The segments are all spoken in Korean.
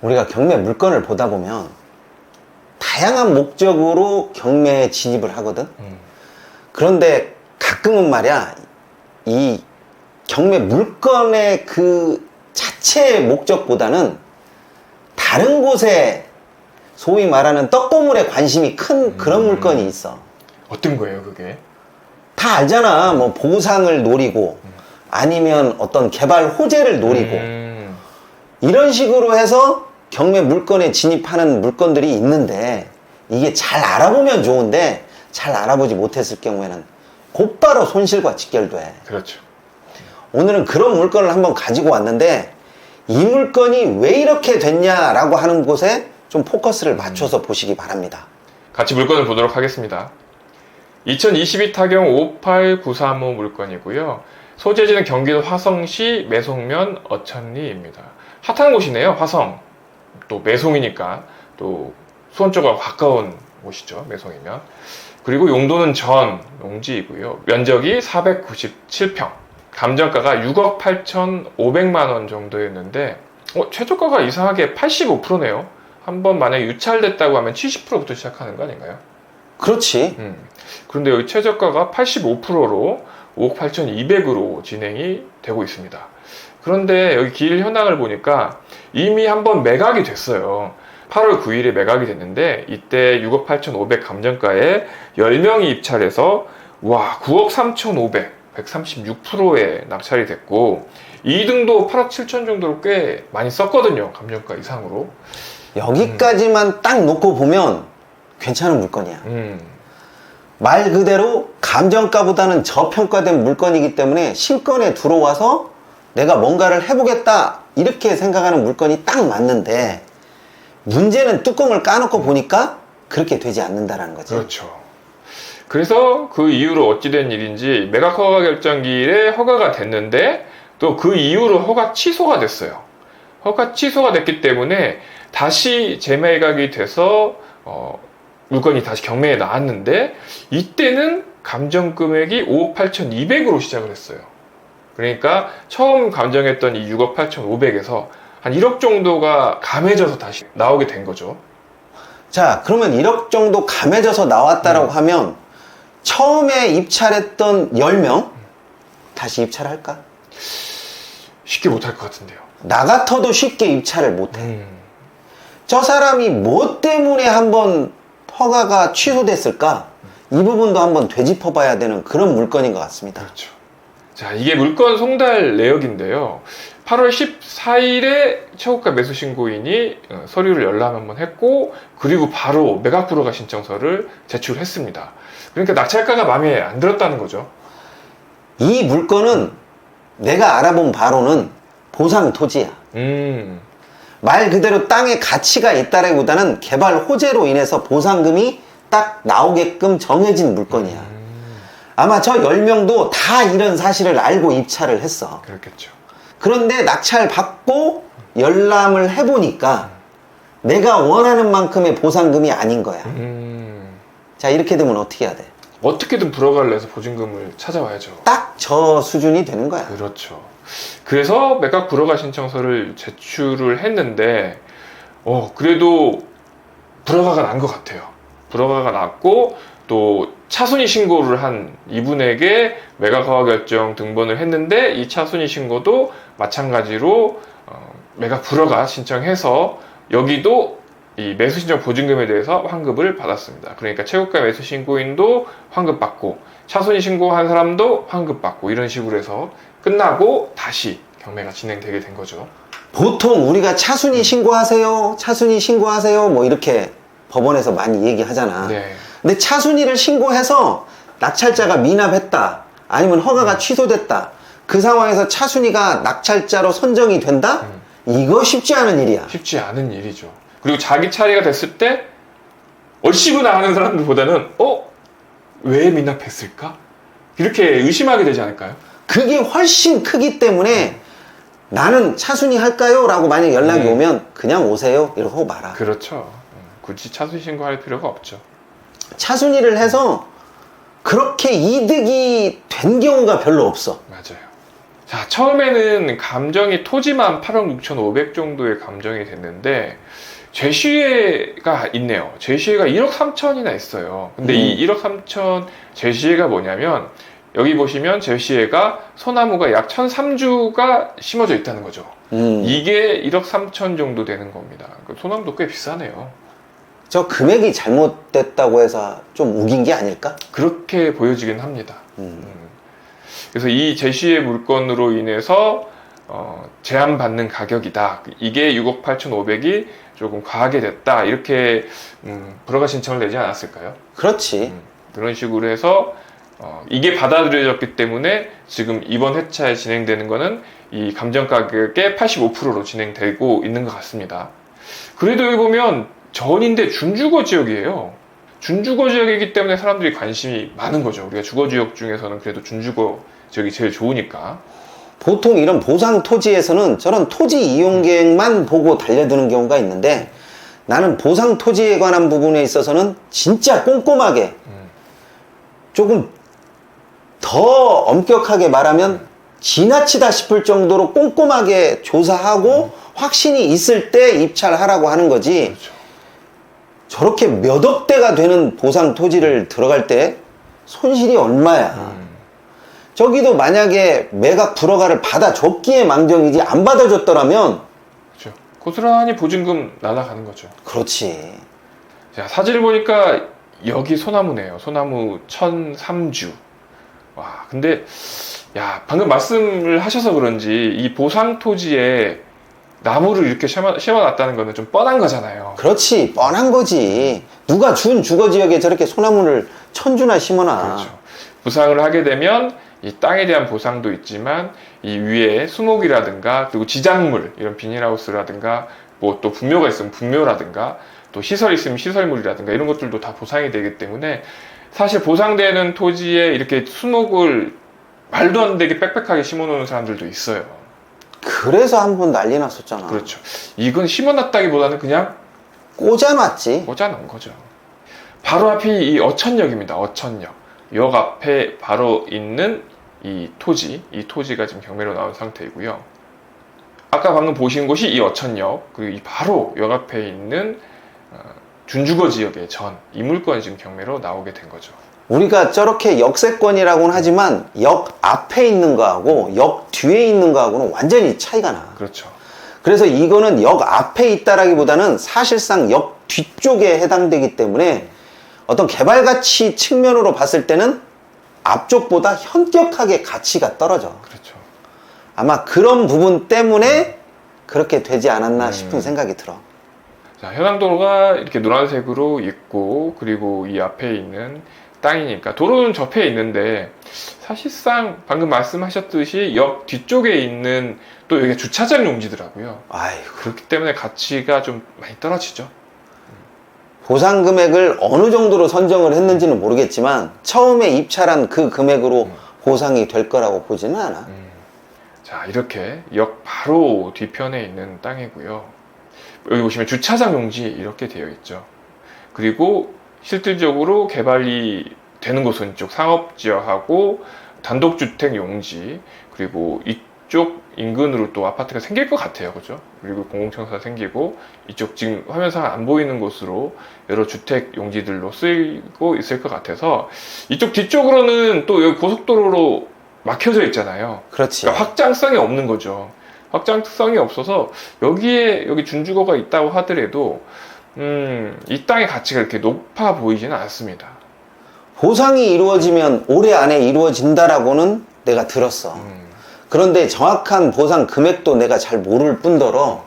우리가 경매 물건을 보다 보면 다양한 목적으로 경매에 진입을 하거든. 그런데 가끔은 말이야, 이 경매 물건의 그 자체의 목적보다는 다른 곳에 소위 말하는 떡고물에 관심이 큰 그런 물건이 있어. 어떤 거예요, 그게? 다 알잖아. 뭐 보상을 노리고 아니면 어떤 개발 호재를 노리고 이런 식으로 해서 경매 물건에 진입하는 물건들이 있는데, 이게 잘 알아보면 좋은데 잘 알아보지 못했을 경우에는 곧바로 손실과 직결돼. 그렇죠. 오늘은 그런 물건을 한번 가지고 왔는데, 이 물건이 왜 이렇게 됐냐라고 하는 곳에 좀 포커스를 맞춰서 보시기 바랍니다. 같이 물건을 보도록 하겠습니다. 2022 타경 58935 물건이고요. 소재지는 경기도 화성시 매송면 어천리입니다. 핫한 곳이네요, 화성. 또 매송이니까 또 수원 쪽과 가까운 곳이죠, 매송이면. 그리고 용도는 전 농지이고요. 면적이 497평. 감정가가 6억 8,500만 원 정도였는데, 최저가가 이상하게 85%네요. 한번 만약에 유찰됐다고 하면 70%부터 시작하는 거 아닌가요? 그렇지. 그런데 여기 최저가가 85%로 5억 8,200으로 진행이 되고 있습니다. 그런데 여기 길 현황을 보니까 이미 한번 매각이 됐어요. 8월 9일에 매각이 됐는데, 이때 6억 8,500 감정가에 10명이 입찰해서 9억 3,500, 136%에 낙찰이 됐고, 2등도 8억 7천 정도로 꽤 많이 썼거든요, 감정가 이상으로. 여기까지만 딱 놓고 보면 괜찮은 물건이야. 말 그대로 감정가보다는 저평가된 물건이기 때문에 실권에 들어와서 내가 뭔가를 해보겠다 이렇게 생각하는 물건이 딱 맞는데, 문제는 뚜껑을 까놓고 보니까 그렇게 되지 않는다라는 거지. 그렇죠. 그래서 그 이후로 어찌된 일인지 매각 허가 결정기일에 허가가 됐는데, 또 그 이후로 허가 취소가 됐어요. 허가 취소가 됐기 때문에 다시 재매각이 돼서 물건이 다시 경매에 나왔는데, 이때는 감정 금액이 5억 8,200으로 시작을 했어요. 그러니까 처음 감정했던 이 6억 8,500에서 한 1억 정도가 감해져서 다시 나오게 된 거죠. 자, 그러면 1억 정도 감해져서 나왔다라고 하면 처음에 입찰했던 10명 다시 입찰할까? 쉽게 못할 것 같은데요. 나 같아도 쉽게 입찰을 못해. 저 사람이 뭐 때문에 한번 허가가 취소됐을까? 이 부분도 한번 되짚어 봐야 되는 그런 물건인 것 같습니다. 그렇죠. 자, 이게 물건 송달 내역인데요. 8월 14일에 최고가 매수 신고인이 서류를 열람 한번 했고, 그리고 바로 매각 불허가 신청서를 제출했습니다. 그러니까 낙찰가가 마음에 안 들었다는 거죠. 이 물건은 내가 알아본 바로는 보상 토지야. 말 그대로 땅에 가치가 있다라기보다는 개발 호재로 인해서 보상금이 딱 나오게끔 정해진 물건이야. 아마 저 10명도 다 이런 사실을 알고 입찰을 했어. 그렇겠죠. 그런데 낙찰 받고 열람을 해보니까 내가 원하는 만큼의 보상금이 아닌 거야. 자, 이렇게 되면 어떻게 해야 돼? 어떻게든 불허가를 내서 보증금을 찾아와야죠. 딱 저 수준이 되는 거야. 그렇죠. 그래서 매각 불허가 신청서를 제출을 했는데, 그래도 불허가가 난 것 같아요. 불허가가 났고, 또 차순위 신고를 한 이분에게 매각 허가 결정 등본을 했는데, 이 차순위 신고도 마찬가지로 매각 불허가 신청해서 여기도 이 매수 신청 보증금에 대해서 환급을 받았습니다. 그러니까 최고가 매수 신고인도 환급 받고, 차순위 신고한 사람도 환급 받고, 이런 식으로 해서 끝나고 다시 경매가 진행되게 된 거죠. 보통 우리가 차순위 신고하세요, 차순위 신고하세요, 뭐 이렇게 법원에서 많이 얘기하잖아. 네. 근데 차순위를 신고해서 낙찰자가 미납했다, 아니면 허가가 취소됐다, 그 상황에서 차순위가 낙찰자로 선정이 된다? 이거 쉽지 않은 일이야. 쉽지 않은 일이죠. 그리고 자기 차례가 됐을 때 얼씨구나 하는 사람들보다는 왜 미납했을까? 이렇게 의심하게 되지 않을까요? 그게 훨씬 크기 때문에 나는 차순위 할까요? 라고 만약 연락이 오면 그냥 오세요 이러고 말아. 그렇죠. 굳이 차순위 신고할 필요가 없죠. 차순위를 해서 그렇게 이득이 된 경우가 별로 없어. 맞아요. 자, 처음에는 감정이 토지만 8억 6,500 정도의 감정이 됐는데 제시회가 있네요. 제시회가 1억 3천이나 있어요. 근데 이 1억 3천 제시회가 뭐냐면 여기 보시면 제시회가 소나무가 약 1,003주가 심어져 있다는 거죠. 이게 1억 3천 정도 되는 겁니다. 소나무도 꽤 비싸네요. 저 금액이 잘못됐다고 해서 좀 우긴 게 아닐까? 그렇게 보여지긴 합니다. 그래서 이 제시의 물건으로 인해서 제한받는 가격이다. 이게 6억 8,500이 조금 과하게 됐다. 이렇게 불허가 신청을 내지 않았을까요? 그렇지. 그런 식으로 해서 이게 받아들여졌기 때문에 지금 이번 회차에 진행되는 거는 이 감정 가격의 85%로 진행되고 있는 것 같습니다. 그래도 여기 보면 전인대 준주거 지역이에요. 준주거 지역이기 때문에 사람들이 관심이 많은 거죠. 우리가 주거 지역 중에서는 그래도 준주거 지역이 제일 좋으니까. 보통 이런 보상 토지에서는 저런 토지 이용 계획만 보고 달려드는 경우가 있는데 나는 보상 토지에 관한 부분에 있어서는 진짜 꼼꼼하게 조금 더 엄격하게 말하면 지나치다 싶을 정도로 꼼꼼하게 조사하고 확신이 있을 때 입찰하라고 하는 거지. 그렇죠. 저렇게 몇 억대가 되는 보상 토지를 들어갈 때 손실이 얼마야. 저기도 만약에 매각 불허가를 받아줬기에 망정이지 안 받아줬더라면 그렇죠. 고스란히 보증금 날아가는 거죠. 그렇지. 자, 사진을 보니까 여기 소나무네요. 소나무 1,003주. 와, 근데 야, 방금 말씀을 하셔서 그런지 이 보상 토지에 나무를 이렇게 심어놨다는 거는 좀 뻔한 거잖아요. 그렇지. 뻔한 거지. 누가 준 주거지역에 저렇게 소나무를 1,000주나 심어놔. 그렇죠. 보상을 하게 되면 이 땅에 대한 보상도 있지만 이 위에 수목이라든가 그리고 지작물 이런 비닐하우스라든가 뭐 또 분묘가 있으면 분묘라든가 또 시설이 있으면 시설물이라든가 이런 것들도 다 보상이 되기 때문에 사실 보상되는 토지에 이렇게 수목을 말도 안 되게 빽빽하게 심어놓는 사람들도 있어요. 그래서 한번 난리 났었잖아. 그렇죠. 이건 심어놨다기보다는 그냥 꽂아놨지. 꽂아놓은 거죠. 바로 앞이 이 어천역입니다. 어천역. 역 앞에 바로 있는 이 토지가 지금 경매로 나온 상태이고요. 아까 방금 보신 곳이 이 어천역, 그리고 이 바로 역 앞에 있는 준주거 지역의 이 물건이 지금 경매로 나오게 된 거죠. 우리가 저렇게 역세권이라고는 하지만 역 앞에 있는 거하고 역 뒤에 있는 거하고는 완전히 차이가 나. 그렇죠. 그래서 이거는 역 앞에 있다라기보다는 사실상 역 뒤쪽에 해당되기 때문에 어떤 개발 가치 측면으로 봤을 때는 앞쪽보다 현격하게 가치가 떨어져. 그렇죠. 아마 그런 부분 때문에 그렇게 되지 않았나 싶은 생각이 들어. 자, 현황도로가 이렇게 노란색으로 있고, 그리고 이 앞에 있는 땅이니까 도로는 접해 있는데 사실상 방금 말씀하셨듯이 역 뒤쪽에 있는 또 여기가 주차장 용지더라고요. 아이고. 그렇기 때문에 가치가 좀 많이 떨어지죠. 보상 금액을 어느 정도로 선정을 했는지는 모르겠지만 처음에 입찰한 그 금액으로 보상이 될 거라고 보지는 않아. 자, 이렇게 역 바로 뒤편에 있는 땅이고요. 여기 보시면 주차장 용지 이렇게 되어 있죠. 그리고 실질적으로 개발이 되는 곳은 이쪽 상업지역하고 단독주택 용지, 그리고 이쪽 인근으로 또 아파트가 생길 것 같아요. 그죠? 그리고 공공청사가 생기고, 이쪽 지금 화면상 안 보이는 곳으로 여러 주택 용지들로 쓰이고 있을 것 같아서, 이쪽 뒤쪽으로는 또 여기 고속도로로 막혀져 있잖아요. 그렇지. 그러니까 확장성이 없는 거죠. 확장성이 없어서 여기 준주거가 있다고 하더라도 이 땅의 가치가 이렇게 높아 보이지는 않습니다. 보상이 이루어지면 올해 안에 이루어진다라고는 내가 들었어. 그런데 정확한 보상 금액도 내가 잘 모를 뿐더러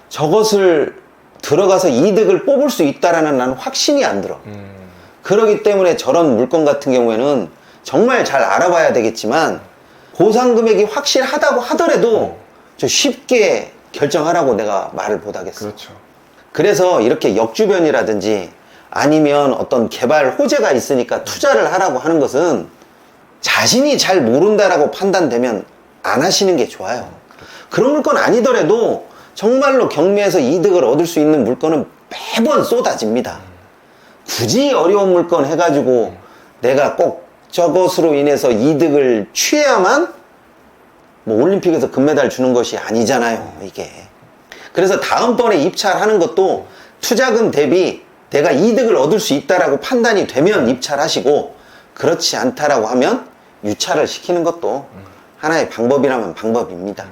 저것을 들어가서 이득을 뽑을 수 있다라는 나는 확신이 안 들어. 그렇기 때문에 저런 물건 같은 경우에는 정말 잘 알아봐야 되겠지만 보상 금액이 확실하다고 하더라도 저 쉽게 결정하라고 내가 말을 못 하겠어. 그렇죠. 그래서 이렇게 역주변이라든지 아니면 어떤 개발 호재가 있으니까 투자를 하라고 하는 것은 자신이 잘 모른다라고 판단되면 안 하시는 게 좋아요. 그런 물건 아니더라도 정말로 경매에서 이득을 얻을 수 있는 물건은 매번 쏟아집니다. 굳이 어려운 물건 해가지고 내가 꼭 저것으로 인해서 이득을 취해야만 뭐 올림픽에서 금메달 주는 것이 아니잖아요, 이게. 그래서 다음번에 입찰하는 것도 투자금 대비 내가 이득을 얻을 수 있다라고 판단이 되면 입찰하시고, 그렇지 않다라고 하면 유찰을 시키는 것도 하나의 방법이라면 방법입니다.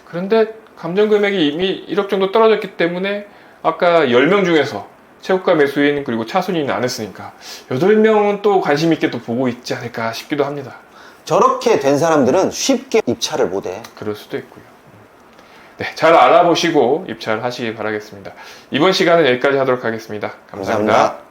그런데 감정 금액이 이미 1억 정도 떨어졌기 때문에 아까 10명 중에서 최고가 매수인 그리고 차순위는 안 했으니까 8명은 또 관심 있게 또 보고 있지 않을까 싶기도 합니다. 저렇게 된 사람들은 쉽게 입찰을 못해. 그럴 수도 있고요. 네, 잘 알아보시고 입찰하시기 바라겠습니다. 이번 시간은 여기까지 하도록 하겠습니다. 감사합니다. 감사합니다.